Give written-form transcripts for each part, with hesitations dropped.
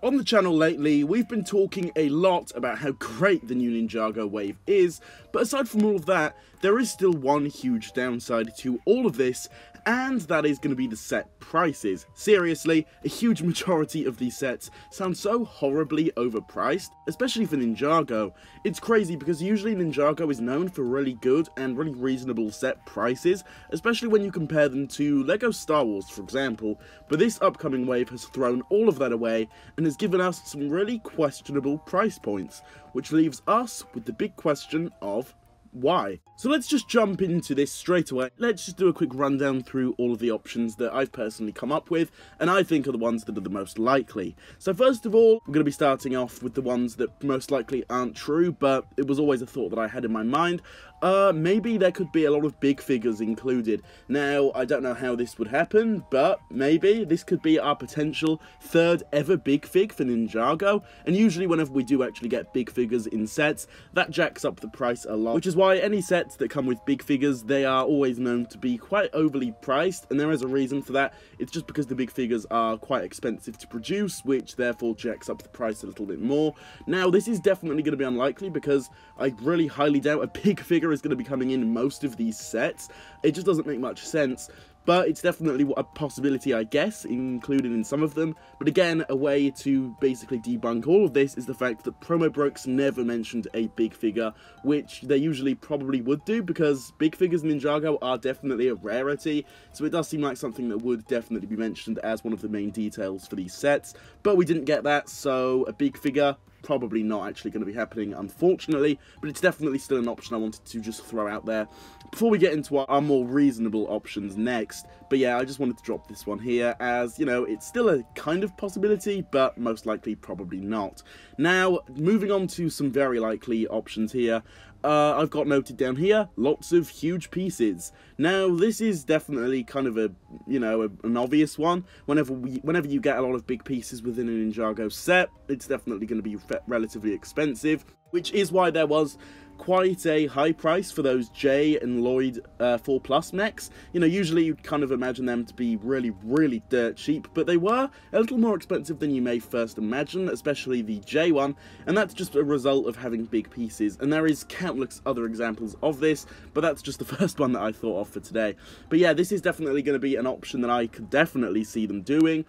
On the channel lately, we've been talking a lot about how great the new Ninjago wave is, but aside from all of that, there is still one huge downside to all of this, and that is going to be the set prices. Seriously, a huge majority of these sets sound so horribly overpriced, especially for Ninjago. It's crazy because usually Ninjago is known for really good and really reasonable set prices, especially when you compare them to LEGO Star Wars, for example, but this upcoming wave has thrown all of that away and has given us some really questionable price points, which leaves us with the big question of why? So let's just jump into this straight away. Let's just do a quick rundown through all of the options that I've personally come up with, and I think are the ones that are the most likely. So first of all, we're going to be starting off with the ones that most likely aren't true, but it was always a thought that I had in my mind. Maybe there could be a lot of big figures included. Now, I don't know how this would happen, but maybe this could be our potential third ever big fig for Ninjago, and usually whenever we do actually get big figures in sets, that jacks up the price a lot, which is why any sets that come with big figures, they are always known to be quite overly priced, and there is a reason for that. It's just because the big figures are quite expensive to produce, which therefore jacks up the price a little bit more. Now, this is definitely going to be unlikely because I really highly doubt a big figure is going to be coming in most of these sets. It just doesn't make much sense, but it's definitely a possibility, I guess, included in some of them. But again, a way to basically debunk all of this is the fact that Promo Brokes never mentioned a big figure, which they usually probably would do, because big figures in Ninjago are definitely a rarity, so it does seem like something that would definitely be mentioned as one of the main details for these sets. But we didn't get that, so a big figure probably not actually going to be happening, unfortunately, but it's definitely still an option I wanted to just throw out there before we get into our more reasonable options next. But yeah, I just wanted to drop this one here as, you know, it's still a kind of possibility, but most likely probably not. Now, moving on to some very likely options here. I've got noted down here, lots of huge pieces. Now, this is definitely kind of a, you know, an obvious one. Whenever you get a lot of big pieces within a Ninjago set, it's definitely going to be relatively expensive, which is why there was quite a high price for those Jay and Lloyd 4+ mechs. You know, usually you'd kind of imagine them to be really dirt cheap, but they were a little more expensive than you may first imagine, especially the Jay one, and that's just a result of having big pieces. And there is countless other examples of this, but that's just the first one that I thought of for today. But yeah, this is definitely going to be an option that I could definitely see them doing.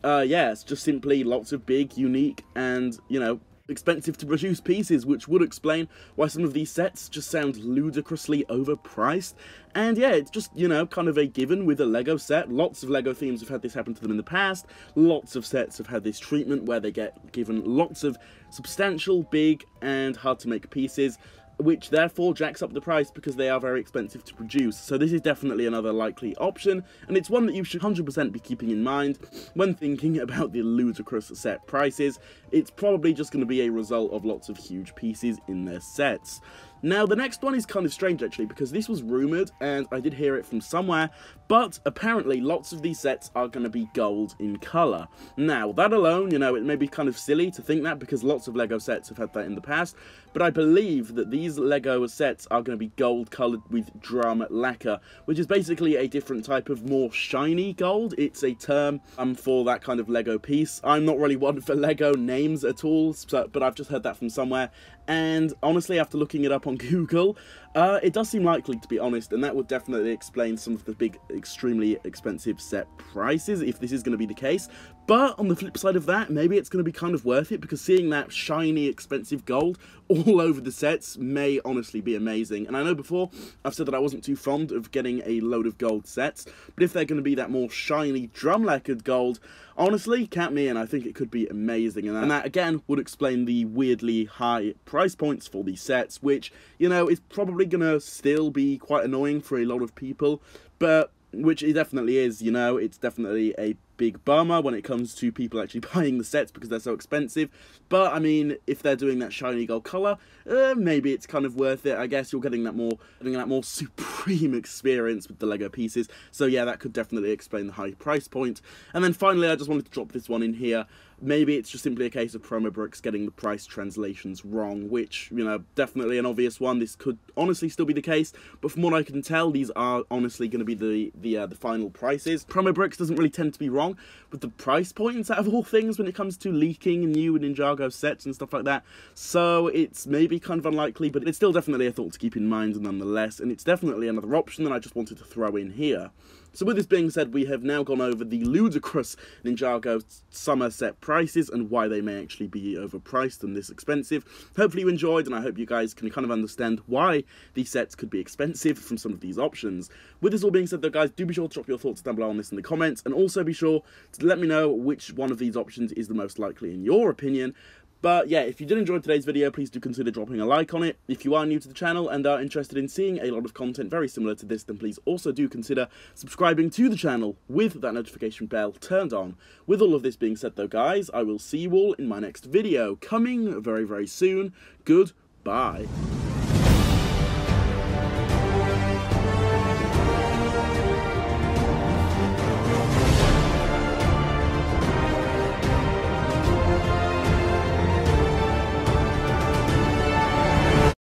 Yeah, it's just simply lots of big, unique, and, you know, expensive to produce pieces, which would explain why some of these sets just sound ludicrously overpriced. And yeah, it's just, you know, kind of a given with a LEGO set. Lots of LEGO themes have had this happen to them in the past. Lots of sets have had this treatment where they get given lots of substantial, big, and hard to make pieces, which therefore jacks up the price because they are very expensive to produce. So this is definitely another likely option, and it's one that you should 100% be keeping in mind when thinking about the ludicrous set prices. It's probably just going to be a result of lots of huge pieces in their sets. Now, the next one is kind of strange, actually, because this was rumoured, and I did hear it from somewhere, but apparently lots of these sets are going to be gold in colour. Now, that alone, you know, it may be kind of silly to think that, because lots of LEGO sets have had that in the past, but I believe that these LEGO sets are going to be gold coloured with drum lacquer, which is basically a different type of more shiny gold. It's a term for that kind of LEGO piece. I'm not really one for LEGO names at all, but I've just heard that from somewhere, and honestly, after looking it up on Google, it does seem likely, to be honest, and that would definitely explain some of the big, extremely expensive set prices, if this is going to be the case. But on the flip side of that, maybe it's going to be kind of worth it, because seeing that shiny, expensive gold all over the sets may honestly be amazing. And I know before, I've said that I wasn't too fond of getting a load of gold sets, but if they're going to be that more shiny, drum-lacquered gold, honestly, count me in, I think it could be amazing. And that, again, would explain the weirdly high price points for these sets, which, you know, is probably going to still be quite annoying for a lot of people, but which it definitely is, you know, it's definitely a big bummer when it comes to people actually buying the sets because they're so expensive. But I mean, if they're doing that shiny gold colour, maybe it's kind of worth it. I guess you're getting that more supreme experience with the LEGO pieces. So yeah, that could definitely explain the high price point. And then finally, I just wanted to drop this one in here. maybe it's just simply a case of Promobricks getting the price translations wrong, which, you know, definitely an obvious one. This could honestly still be the case, but from what I can tell, these are honestly going to be the final prices. Promobricks doesn't really tend to be wrong with the price points out of all things when it comes to leaking new Ninjago sets and stuff like that, so it's maybe kind of unlikely, but it's still definitely a thought to keep in mind nonetheless, and it's definitely another option that I just wanted to throw in here. So with this being said, we have now gone over the ludicrous Ninjago summer set prices and why they may actually be overpriced and this expensive. Hopefully you enjoyed, and I hope you guys can kind of understand why these sets could be expensive from some of these options. With this all being said though, guys, do be sure to drop your thoughts down below on this in the comments, and also be sure to let me know which one of these options is the most likely in your opinion. But yeah, if you did enjoy today's video, please do consider dropping a like on it. If you are new to the channel and are interested in seeing a lot of content very similar to this, then please also do consider subscribing to the channel with that notification bell turned on. With all of this being said though, guys, I will see you all in my next video, coming very, very soon. Goodbye.